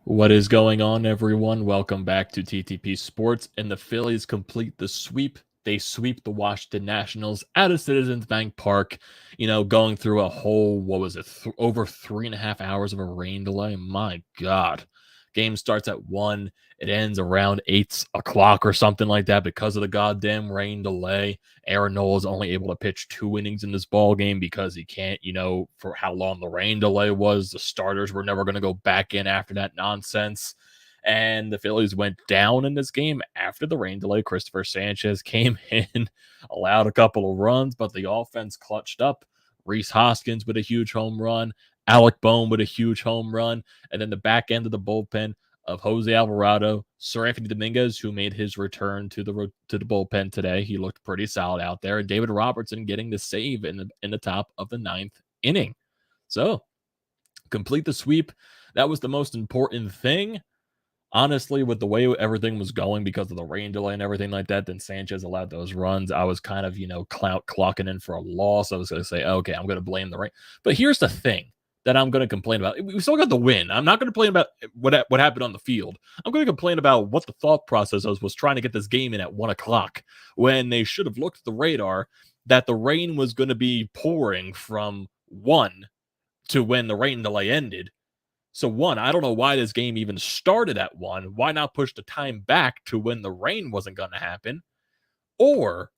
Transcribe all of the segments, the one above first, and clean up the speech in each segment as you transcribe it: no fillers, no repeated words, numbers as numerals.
What is going on, everyone? Welcome back to TTP Sports. And the Phillies complete the sweep. They sweep the Washington Nationals out of Citizens Bank Park, going through a whole, over 3.5 hours of a rain delay. My God. Game starts at 1. It ends around 8 o'clock or something like that because of the goddamn rain delay. Aaron Nola is only able to pitch 2 innings in this ball game because he can't, for how long the rain delay was. The starters were never going to go back in after that nonsense. And the Phillies went down in this game after the rain delay. Christopher Sanchez came in, allowed a couple of runs, but the offense clutched up. Rhys Hoskins with a huge home run. Alec Bohm with a huge home run. And then the back end of the bullpen of Jose Alvarado, Seranthony Dominguez, who made his return to the bullpen today. He looked pretty solid out there. And David Robertson getting the save in the top of the 9th inning. So, complete the sweep. That was the most important thing. Honestly, with the way everything was going because of the rain delay and everything like that, then Sanchez allowed those runs. I was kind of, clocking in for a loss. I was going to say, okay, I'm going to blame the rain. But here's the thing that I'm going to complain about. We still got the win. I'm not going to complain about what happened on the field. I'm going to complain about what the thought process was trying to get this game in at 1 o'clock when they should have looked at the radar that the rain was going to be pouring from 1 to when the rain delay ended. So 1, I don't know why this game even started at 1. Why not push the time back to when the rain wasn't going to happen? Or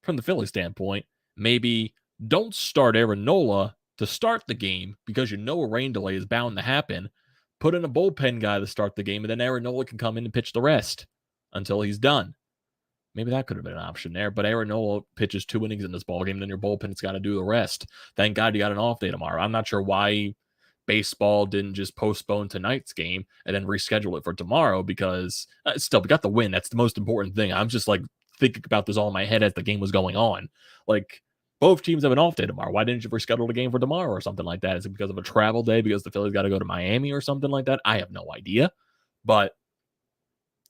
from the Philly standpoint, maybe don't start Aaron Nola to start the game because a rain delay is bound to happen. Put in a bullpen guy to start the game, and then Aaron Nola can come in and pitch the rest until he's done. Maybe that could have been an option there, but Aaron Nola pitches 2 innings in this ballgame, then your bullpen's got to do the rest. Thank God you got an off day tomorrow. I'm not sure why baseball didn't just postpone tonight's game and then reschedule it for tomorrow because still, we got the win. That's the most important thing. I'm just thinking about this all in my head as the game was going on. Both teams have an off day tomorrow. Why didn't you reschedule the game for tomorrow or something like that? Is it because of a travel day because the Phillies got to go to Miami or something like that? I have no idea. But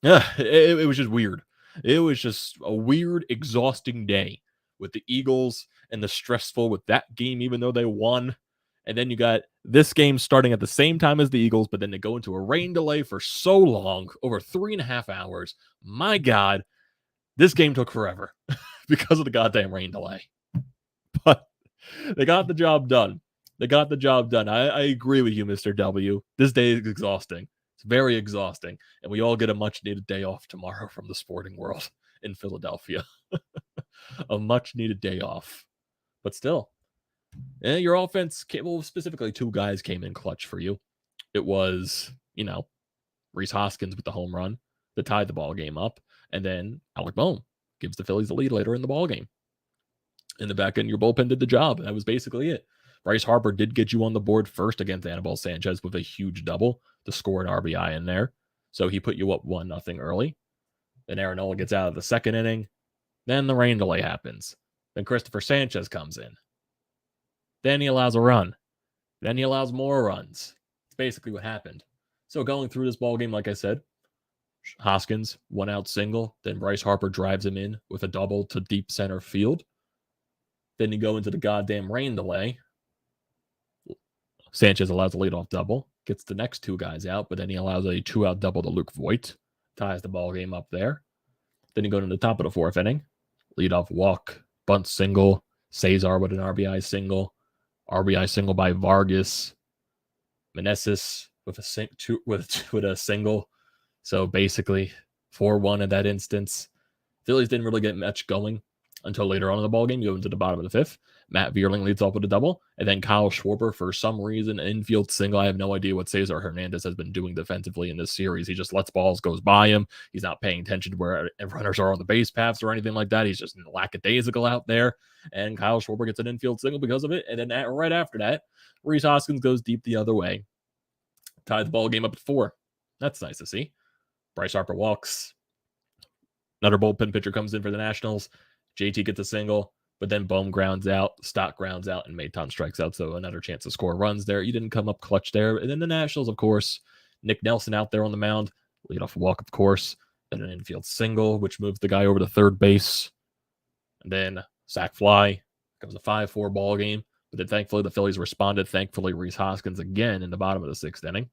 it was just weird. It was just a weird, exhausting day with the Eagles and the stressful with that game, even though they won. And then you got this game starting at the same time as the Eagles, but then they go into a rain delay for so long, over 3.5 hours. My God, this game took forever because of the goddamn rain delay. But they got the job done. I agree with you, Mr. W. This day is exhausting. It's very exhausting. And we all get a much-needed day off tomorrow from the sporting world in Philadelphia. A much-needed day off. But still, your offense, specifically 2 guys came in clutch for you. It was, Rhys Hoskins with the home run that tied the ball game up. And then Alec Bohm gives the Phillies the lead later in the ball game. In the back end, your bullpen did the job. That was basically it. Bryce Harper did get you on the board first against Anibal Sanchez with a huge double to score an RBI in there. So he put you up 1-0 early. Then Aaron Nola gets out of the second inning. Then the rain delay happens. Then Christopher Sanchez comes in. Then he allows a run. Then he allows more runs. It's basically what happened. So going through this ball game, like I said, Hoskins, 1-out single. Then Bryce Harper drives him in with a double to deep center field. Then you go into the goddamn rain delay. Sanchez allows a leadoff double, gets the next 2 guys out, but then he allows a 2-out double to Luke Voigt, ties the ball game up there. Then you go to the top of the 4th inning, leadoff walk, bunt single, Cesar with an RBI single by Vargas, Meneses with a single. So basically 4-1 in that instance. Phillies didn't really get much going until later on in the ballgame. You go into the bottom of the 5th. Matt Vierling leads off with a double. And then Kyle Schwarber, for some reason, an infield single. I have no idea what Cesar Hernandez has been doing defensively in this series. He just lets balls go by him. He's not paying attention to where runners are on the base paths or anything like that. He's just lackadaisical out there. And Kyle Schwarber gets an infield single because of it. And then right after that, Rhys Hoskins goes deep the other way. Ties the ball game up at 4. That's nice to see. Bryce Harper walks. Another bullpen pitcher comes in for the Nationals. JT gets a single, but then Bohm grounds out, Stott grounds out, and Maton strikes out. So another chance to score runs there. You didn't come up clutch there. And then the Nationals, of course, Nick Nelson out there on the mound, leadoff walk, of course, then an infield single, which moves the guy over to third base. And then sac fly, becomes a 5-4 ball game. But then thankfully, the Phillies responded. Thankfully, Rhys Hoskins again in the bottom of the 6th inning.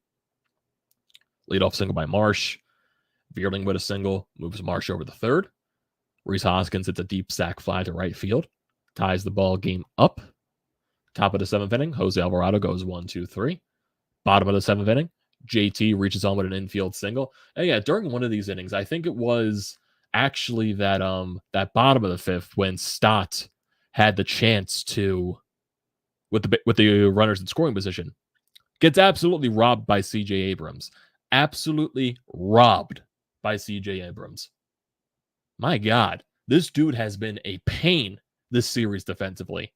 Leadoff single by Marsh. Veerling with a single, moves Marsh over the 3rd. Rhys Hoskins hits a deep sac fly to right field, ties the ball game up. Top of the 7th inning, Jose Alvarado goes 1-2-3. Bottom of the 7th inning, JT reaches on with an infield single. And yeah, during one of these innings, I think it was actually that bottom of the 5th when Stott had the chance to, with the runners in scoring position, gets absolutely robbed by CJ Abrams. Absolutely robbed by CJ Abrams. My God, this dude has been a pain this series defensively.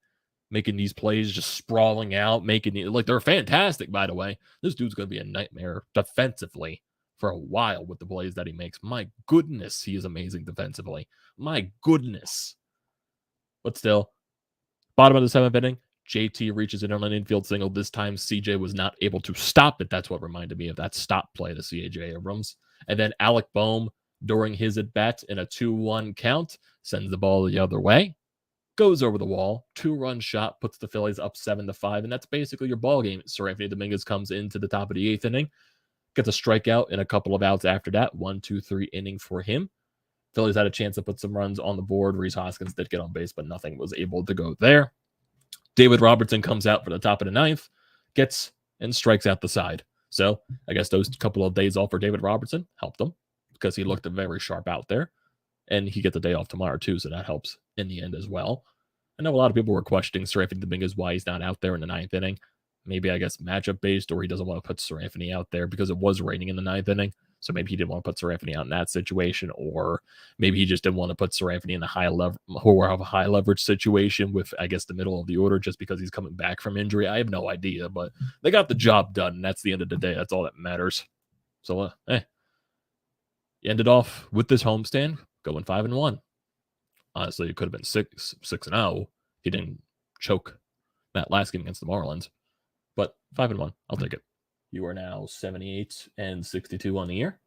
Making these plays, just sprawling out, they're fantastic, by the way. This dude's going to be a nightmare defensively for a while with the plays that he makes. My goodness, he is amazing defensively. My goodness. But still, bottom of the 7th inning, JT reaches in on an infield single. This time, CJ was not able to stop it. That's what reminded me of that stop play to CJ Abrams. And then Alec Bohm, during his at-bat in a 2-1 count, sends the ball the other way. Goes over the wall, 2-run shot, puts the Phillies up 7-5, and that's basically your ball game. Seranthony Dominguez comes into the top of the 8th inning, gets a strikeout and a couple of outs after that. 1-2-3 inning for him. Phillies had a chance to put some runs on the board. Rhys Hoskins did get on base, but nothing was able to go there. David Robertson comes out for the top of the 9th, gets and strikes out the side. So I guess those couple of days off for David Robertson helped him because he looked very sharp out there. And he gets a day off tomorrow, too, so that helps in the end as well. I know a lot of people were questioning Seranthony Dominguez, why he's not out there in the 9th inning. Maybe, I guess, matchup-based, or he doesn't want to put Seranthony out there because it was raining in the 9th inning. So maybe he didn't want to put Seranthony out in that situation, or maybe he just didn't want to put Seranthony in a high leverage situation with, I guess, the middle of the order just because he's coming back from injury. I have no idea, but they got the job done, and that's the end of the day. That's all that matters. So, you ended off with this homestand, going 5-1. Honestly, it could have been 6-0 if he didn't choke that last game against the Marlins. But 5-1, I'll take it. You are now 78-62 on the year.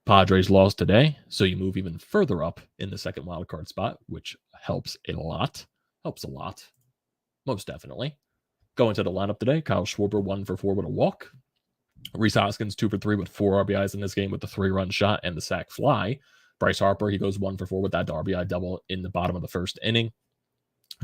Padres lost today, so you move even further up in the second wildcard spot, which helps a lot. Helps a lot. Most definitely. Going to the lineup today, Kyle Schwarber 1 for 4 with a walk. Rhys Hoskins 2 for 3 with 4 RBIs in this game with the 3-run shot and the sac fly. Bryce Harper, he goes 1 for 4 with that RBI double in the bottom of the 1st inning.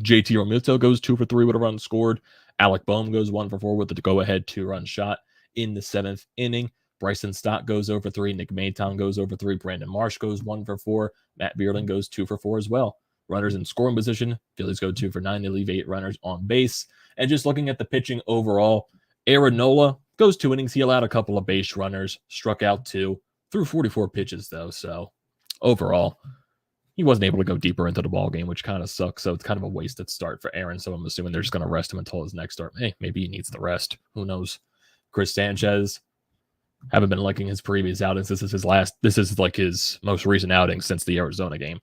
JT Realmuto goes 2 for 3 with a run scored. Alec Bohm goes 1 for 4 with the go-ahead 2-run shot in the 7th inning. Bryson Stott goes over 3. Nick Maton goes over 3. Brandon Marsh goes 1 for 4. Matt Veerling goes 2 for 4 as well. Runners in scoring position. Phillies go 2 for 9. They leave 8 runners on base. And just looking at the pitching overall, Nola goes 2 innings. He allowed a couple of base runners, struck out 2, threw 44 pitches though. So overall, he wasn't able to go deeper into the ball game, which kind of sucks. So it's kind of a wasted start for Aaron. So I'm assuming they're just going to rest him until his next start. Hey, maybe he needs the rest. Who knows? Chris Sanchez, haven't been liking his previous outings. This is like his most recent outing since the Arizona game.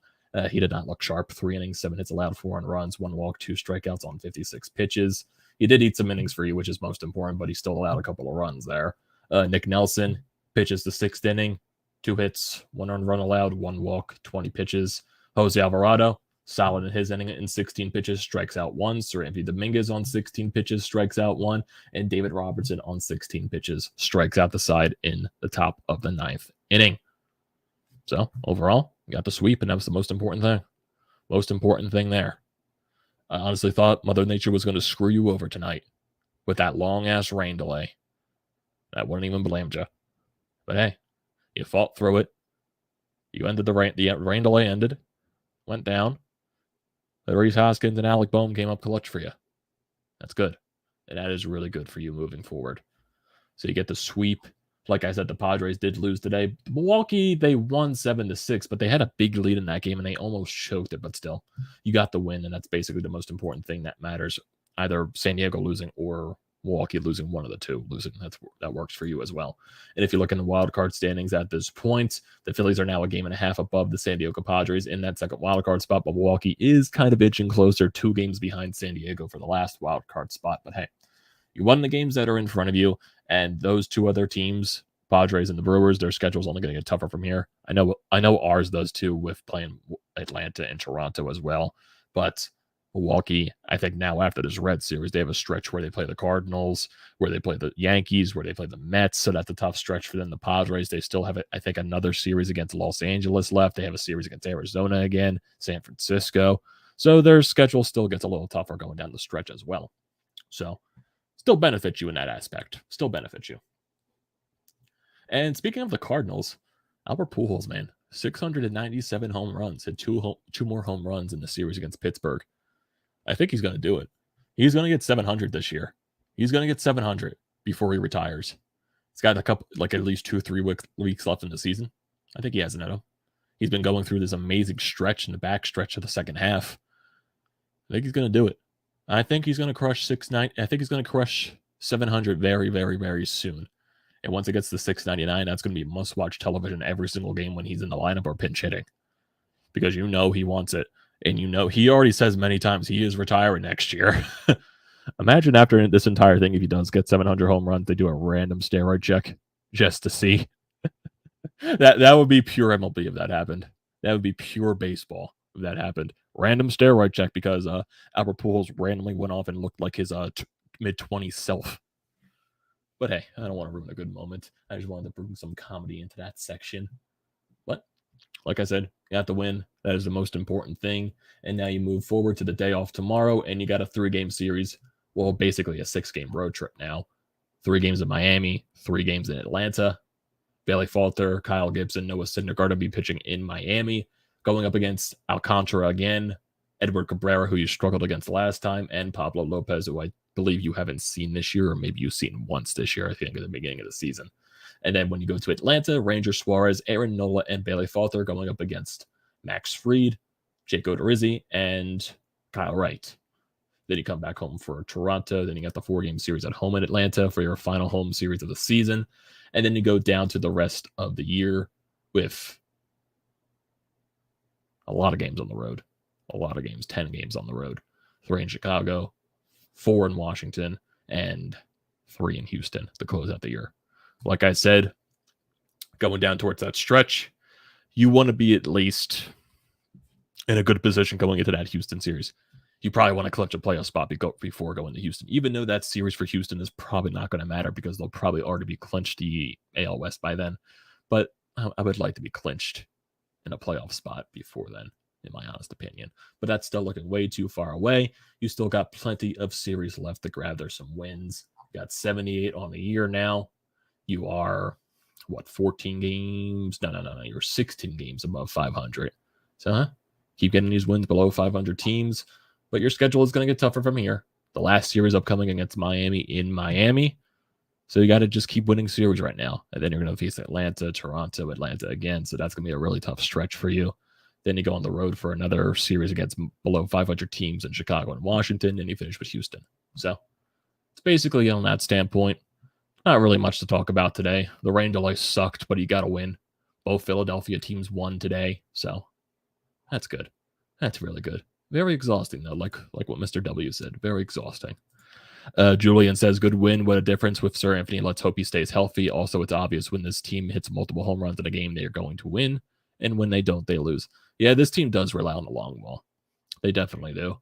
He did not look sharp. 3 innings, 7 hits allowed, 4 runs, 1 walk, 2 strikeouts on 56 pitches. He did eat some innings for you, which is most important, but he still allowed a couple of runs there. Nick Nelson pitches the 6th inning. 2 hits, 1 earned run allowed, 1 walk, 20 pitches. Jose Alvarado, solid in his inning in 16 pitches, strikes out 1. Seranthony Dominguez on 16 pitches, strikes out 1. And David Robertson on 16 pitches, strikes out the side in the top of the 9th inning. So overall, you got the sweep, and that was the most important thing. Most important thing there. I honestly thought Mother Nature was going to screw you over tonight with that long-ass rain delay. I wouldn't even blame you. But hey, you fought through it. You ended the rain delay ended, went down. The Rhys Hoskins and Alec Bohm came up clutch for you. That's good. And that is really good for you moving forward. So you get the sweep. Like I said, the Padres did lose today. Milwaukee, they won 7-6, but they had a big lead in that game, and they almost choked it. But still, you got the win, and that's basically the most important thing that matters. Either San Diego losing or Milwaukee losing, one of the two losing. That works for you as well. And if you look in the wild card standings at this point, the Phillies are now a game and a half above the San Diego Padres in that second wild card spot, but Milwaukee is kind of itching closer, 2 games behind San Diego for the last wild card spot. But hey, you won the games that are in front of you, and those 2 other teams, Padres and the Brewers, their schedule's only going to get tougher from here. I know ours does too, with playing Atlanta and Toronto as well. But Milwaukee, I think now after this Red Series, they have a stretch where they play the Cardinals, where they play the Yankees, where they play the Mets. So that's a tough stretch for them. The Padres, they still have, I think, another series against Los Angeles left. They have a series against Arizona again, San Francisco. So their schedule still gets a little tougher going down the stretch as well. So still benefits you in that aspect. Still benefits you. And speaking of the Cardinals, Albert Pujols, man, 697 home runs, hit two more home runs in the series against Pittsburgh. I think he's going to do it. He's going to get 700 this year. He's going to get 700 before he retires. He's got a couple, like at least 2-3 weeks left in the season. I think he has it in him. He's been going through this amazing stretch in the back stretch of the second half. I think he's going to do it. I think he's going to crush 690. I think he's going to crush 700 very, very, very soon. And once it gets to 699, that's going to be must-watch television every single game when he's in the lineup or pinch hitting. Because you know he wants it. And you know, he already says many times he is retiring next year. Imagine after this entire thing, if he does get 700 home runs, they do a random steroid check just to see. that would be pure MLB if that happened. That would be pure baseball if that happened. Random steroid check because Albert Pujols randomly went off and looked like his mid-20s self. But hey, I don't want to ruin a good moment. I just wanted to bring some comedy into that section. But like I said, you got to win. That is the most important thing. And now you move forward to the day off tomorrow, and you got a 3-game series. Well, basically a 6-game road trip now. 3 games in Miami, 3 games in Atlanta. Bailey Falter, Kyle Gibson, Noah Syndergaard will be pitching in Miami, going up against Alcantara again, Edward Cabrera, who you struggled against last time, and Pablo Lopez, who I believe you haven't seen this year, or maybe you've seen once this year, I think, at the beginning of the season. And then when you go to Atlanta, Ranger Suarez, Aaron Nola, and Bailey Falter going up against Max Fried, Jake Odorizzi, and Kyle Wright. Then you come back home for Toronto. Then you got the 4-game series at home in Atlanta for your final home series of the season. And then you go down to the rest of the year with a lot of games on the road. A lot of games, 10 games on the road. 3 in Chicago, 4 in Washington, and 3 in Houston to close out the year. Like I said, going down towards that stretch, you want to be at least in a good position going into that Houston series. You probably want to clinch a playoff spot before going to Houston, even though that series for Houston is probably not going to matter because they'll probably already be clinched the AL West by then. But I would like to be clinched in a playoff spot before then, in my honest opinion. But that's still looking way too far away. You still got plenty of series left to grab. There's some wins. You got 78 on the year now. You are, 14 games? No. You're 16 games above 500. So keep getting these wins below 500 teams. But your schedule is going to get tougher from here. The last series upcoming against Miami in Miami. So you got to just keep winning series right now. And then you're going to face Atlanta, Toronto, Atlanta again. So that's going to be a really tough stretch for you. Then you go on the road for another series against below 500 teams in Chicago and Washington. And you finish with Houston. So it's basically on that standpoint. Not really much to talk about today. The rain delay sucked, but you got to win. Both Philadelphia teams won today. So that's good. That's really good. Very exhausting, though, like what Mr. W said. Very exhausting. Julian says, good win. What a difference with Seranthony. Let's hope he stays healthy. Also, it's obvious when this team hits multiple home runs in a game, they are going to win. And when they don't, they lose. Yeah, this team does rely on the long ball. They definitely do.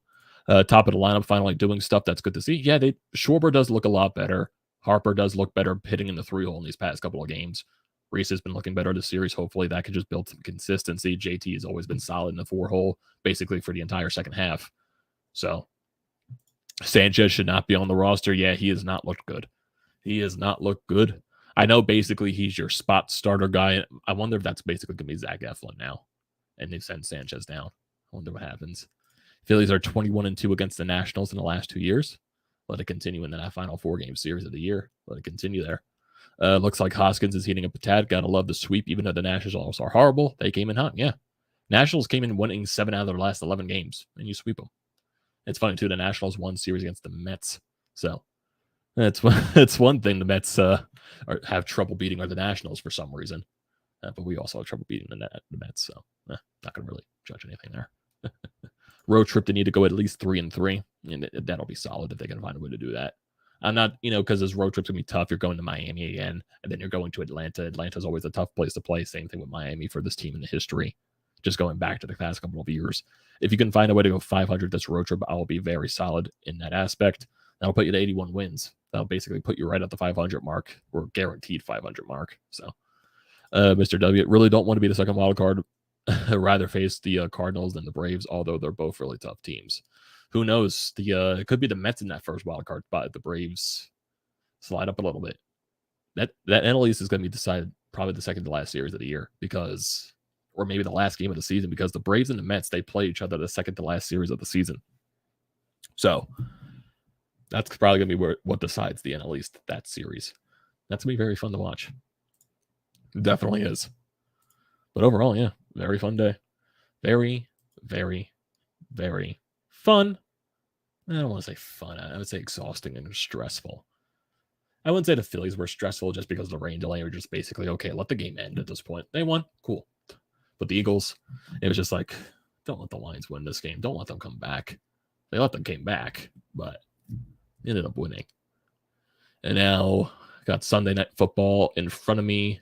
Top of the lineup, finally doing stuff. That's good to see. Yeah, Schwarber does look a lot better. Harper does look better hitting in the 3-hole in these past couple of games. Rhys has been looking better this series. Hopefully that could just build some consistency. JT has always been solid in the 4-hole, basically for the entire second half. So Sanchez should not be on the roster. Yeah, he has not looked good. He has not looked good. I know basically he's your spot starter guy. I wonder if that's basically going to be Zack Eflin now. And they send Sanchez down. I wonder what happens. Phillies are 21-2 against the Nationals in the last 2 years. Let it continue in that final 4-game series of the year. Let it continue there. Looks like Hoskins is heating up a tad. Gotta love the sweep, even though the Nationals are horrible. They came in hot, yeah. Nationals came in winning 7 out of their last 11 games, and you sweep them. It's funny, too. The Nationals won series against the Mets. So that's one thing the Mets have trouble beating are the Nationals for some reason. But we also have trouble beating the Mets, so not going to really judge anything there. Road trip, they need to go at least 3-3, and that'll be solid if they can find a way to do that. I'm not, because this road trip's going to be tough. You're going to Miami again, and then you're going to Atlanta. Atlanta's always a tough place to play. Same thing with Miami for this team in the history. just going back to the past couple of years. If you can find a way to go 500 this road trip, I will be very solid in that aspect. That'll put you to 81 wins. That'll basically put you right at the 500 mark, or guaranteed 500 mark. So, Mr. W, really don't want to be the second wild card. Rather face the Cardinals than the Braves, although they're both really tough teams. Who knows? It could be the Mets in that first wild card spot. The Braves slide up a little bit. That NL East is going to be decided probably the second to last series of the year, because, or maybe the last game of the season, because the Braves and the Mets, they play each other the second to last series of the season. So that's probably going to be what decides the NL East, that series. That's going to be very fun to watch. It definitely is. But overall, yeah, very fun day. Very, very, very fun. I don't want to say fun. I would say exhausting and stressful. I wouldn't say the Phillies were stressful just because of the rain delay. We're just basically, okay, let the game end at this point. They won. Cool. But the Eagles, it was just like, don't let the Lions win this game. Don't let them come back. They let them come back, but ended up winning. And now got Sunday Night Football in front of me.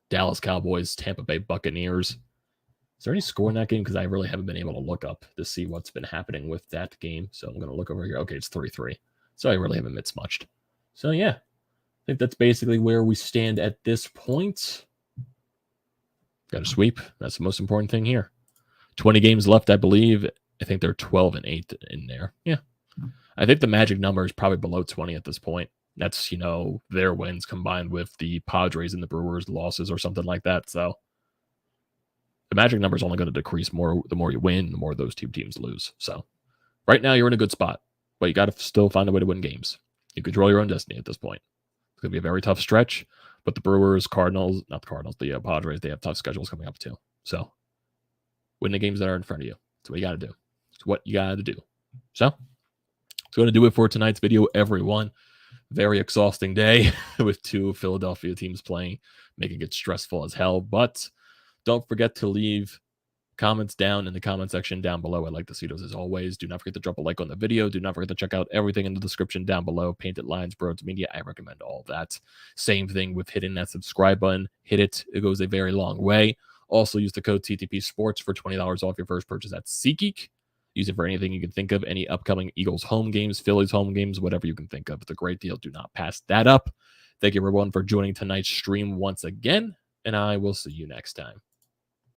Dallas Cowboys, Tampa Bay Buccaneers. Is there any score in that game? Because I really haven't been able to look up to see what's been happening with that game. So I'm going to look over here. Okay, it's 3-3. So I really haven't mismatched. So yeah, I think that's basically where we stand at this point. Got a sweep. That's the most important thing here. 20 games left, I believe. I think they're 12-8 in there. Yeah. I think the magic number is probably below 20 at this point. That's, their wins combined with the Padres and the Brewers losses or something like that. So the magic number is only going to decrease more the more you win, the more those two teams lose. So right now you're in a good spot, but you got to still find a way to win games. You control your own destiny at this point. It's going to be a very tough stretch, but the Brewers, the Padres, they have tough schedules coming up too. So win the games that are in front of you. That's what you got to do. It's what you got to do. So it's going to do it for tonight's video, everyone. Very exhausting day with two Philadelphia teams playing, making it stressful as hell. But don't forget to leave comments down in the comment section down below. I'd like to see those as always. Do not forget to drop a like on the video. Do not forget to check out everything in the description down below. Painted Lines, BrodesMedia. I recommend all that. Same thing with hitting that subscribe button. Hit it. It goes a very long way. Also, use the code TTPSPORTS for $20 off your first purchase at SEATGEEK. Use it for anything you can think of, any upcoming Eagles home games, Phillies home games, whatever you can think of. It's a great deal. Do not pass that up. Thank you, everyone, for joining tonight's stream once again, and I will see you next time.